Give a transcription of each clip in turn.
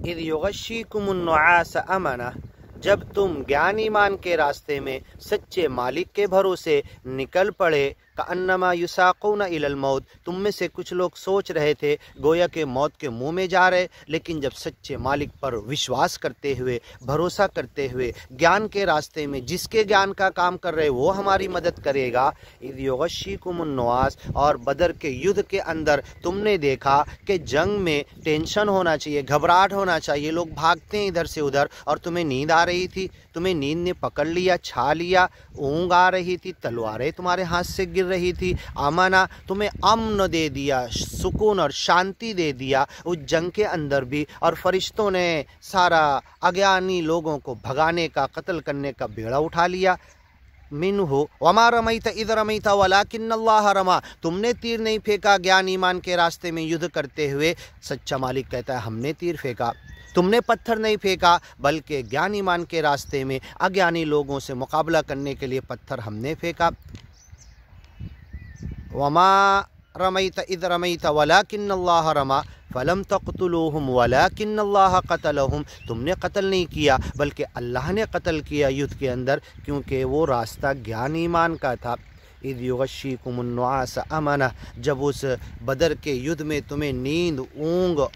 Is युग़श्शिकुमुन्नुआस अमना, जब तुम ज्ञान ईमान के रास्ते में सच्चे मालिक के भरोसे निकल पड़े। कअन्नमा युसाक़ूना इलल मौत, तुम में से कुछ लोग सोच रहे थे गोया के मौत के मुंह में जा रहे, लेकिन जब सच्चे मालिक पर विश्वास करते हुए, भरोसा करते हुए, ज्ञान के रास्ते में जिसके ज्ञान का काम कर रहे वो हमारी मदद करेगा। इज़ युग़श्शिकुमुन्नुआस, और बदर के युद्ध के अंदर तुमने देखा कि जंग में टेंशन होना चाहिए, घबराहट होना चाहिए, लोग भागते हैं इधर से उधर, और तुम्हें नींद आ रही थी, तुम्हें नींद ने पकड़ लिया, छा लिया, ऊँग आ रही थी, तलवारें तुम्हारे हाथ से गिर रही थी। आमाना, तुम्हें अमन दे दिया, सुकून और शांति दे दिया उस जंग के अंदर भी, और फरिश्तों ने सारा अज्ञानी लोगों को भगाने का, कत्ल करने का बेड़ा उठा लिया। मिन्हु वमा रमैत इज़ रमैत वलाकिन्नल्लाह रमा, तुमने तीर नहीं फेंका ज्ञान ईमान के रास्ते में युद्ध करते हुए, सच्चा मालिक कहता है हमने तीर फेंका। तुमने पत्थर नहीं फेंका, बल्कि ज्ञान ईमान के रास्ते में अज्ञानी लोगों से मुकाबला करने के लिए पत्थर हमने फेंका। वमा रमैत इज़ रमैत वलाकिन्नल्लाह रमा फलम तक़्तुलूहुम वलाकिन्नल्लाह क़तलहुम, तुमने कत्ल नहीं किया बल्कि अल्लाह ने कत्ल किया युद्ध के अंदर, क्योंकि वो रास्ता ज्ञान ईमान का था। इज़ युग़श्शिकुमुन्नुआस अमना, जब उस बदर के युद्ध में तुम्हें नींद, ऊँग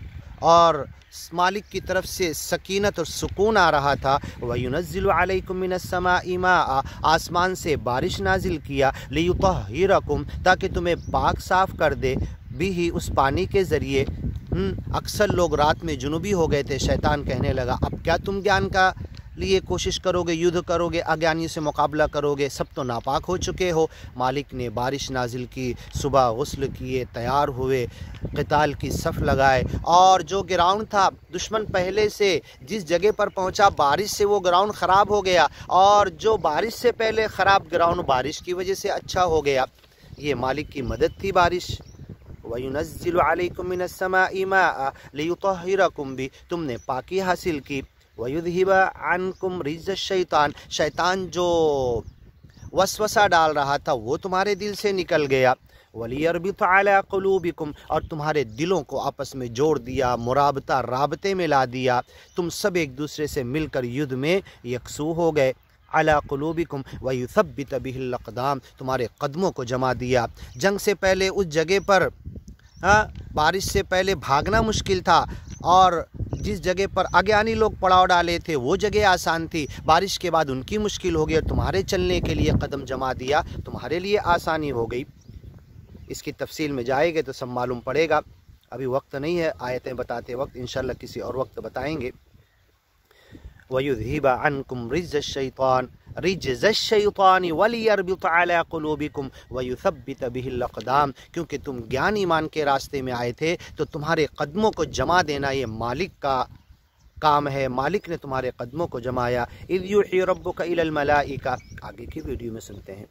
और मालिक की तरफ से सकीनत और सुकून आ रहा था। वयुनज़्ज़िलु अलैकुम मिनस्समाइ माअ, आसमान से बारिश नाजिल किया, लियुतहिरकुम, ताकि तुम्हें पाक साफ़ कर दे, बिही, उस पानी के ज़रिए। अक्सर लोग रात में जुनूबी हो गए थे, शैतान कहने लगा अब क्या तुम ज्ञान का लिए कोशिश करोगे, युद्ध करोगे, अज्ञानी से मुकाबला करोगे, सब तो नापाक हो चुके हो। मालिक ने बारिश नाजिल की, सुबह गुस्ल किए, तैयार हुए, क़िताल की सफ़ लगाए, और जो ग्राउंड था दुश्मन पहले से जिस जगह पर पहुंचा, बारिश से वो ग्राउंड ख़राब हो गया, और जो बारिश से पहले ख़राब ग्राउंड बारिश की वजह से अच्छा हो गया। ये मालिक की मदद थी बारिश। वयुनज़्ज़िलु अलैकुम मिनस्समाइ माअ लियुतहिरकुम भी, तुमने पाकी हासिल की। वयुज़हिबा अन्कुम रिज्ज़ शैतान, शैतान जो वसवसा डाल रहा था वो तुम्हारे दिल से निकल गया। वलियरबित अला क़ुलूबिकुम, और तुम्हारे दिलों को आपस में जोड़ दिया, मुराबता, राबते में ला दिया, तुम सब एक दूसरे से मिलकर युद्ध में यकसू हो गए। अला क़ुलूबिकुम वयुथब्बित बिहिल अक़दाम, तुम्हारे कदमों को जमा दिया। जंग से पहले उस जगह पर बारिश से पहले भागना मुश्किल था, और जिस जगह पर अज्ञानी लोग पड़ाव डाले थे वो जगह आसान थी, बारिश के बाद उनकी मुश्किल हो गई, और तुम्हारे चलने के लिए कदम जमा दिया, तुम्हारे लिए आसानी हो गई। इसकी तफसील में जाएंगे तो सब मालूम पड़ेगा, अभी वक्त नहीं है आयतें बताते वक्त, इंशाल्लाह किसी और वक्त बताएंगे। वयुज़हिबा अन्कुम रिज्ज़ शैतान वलियरबित अला क़ुलूबिकुम वयुथब्बित बिहिल अक़दाम, क्योंकि तुम ज्ञान ईमान के रास्ते में आए थे तो तुम्हारे कदमों को जमा देना ये मालिक का काम है, मालिक ने तुम्हारे कदमों को जमाया। इज़ यूही रब्बुका इलल मलाइका, आगे की वीडियो में सुनते हैं।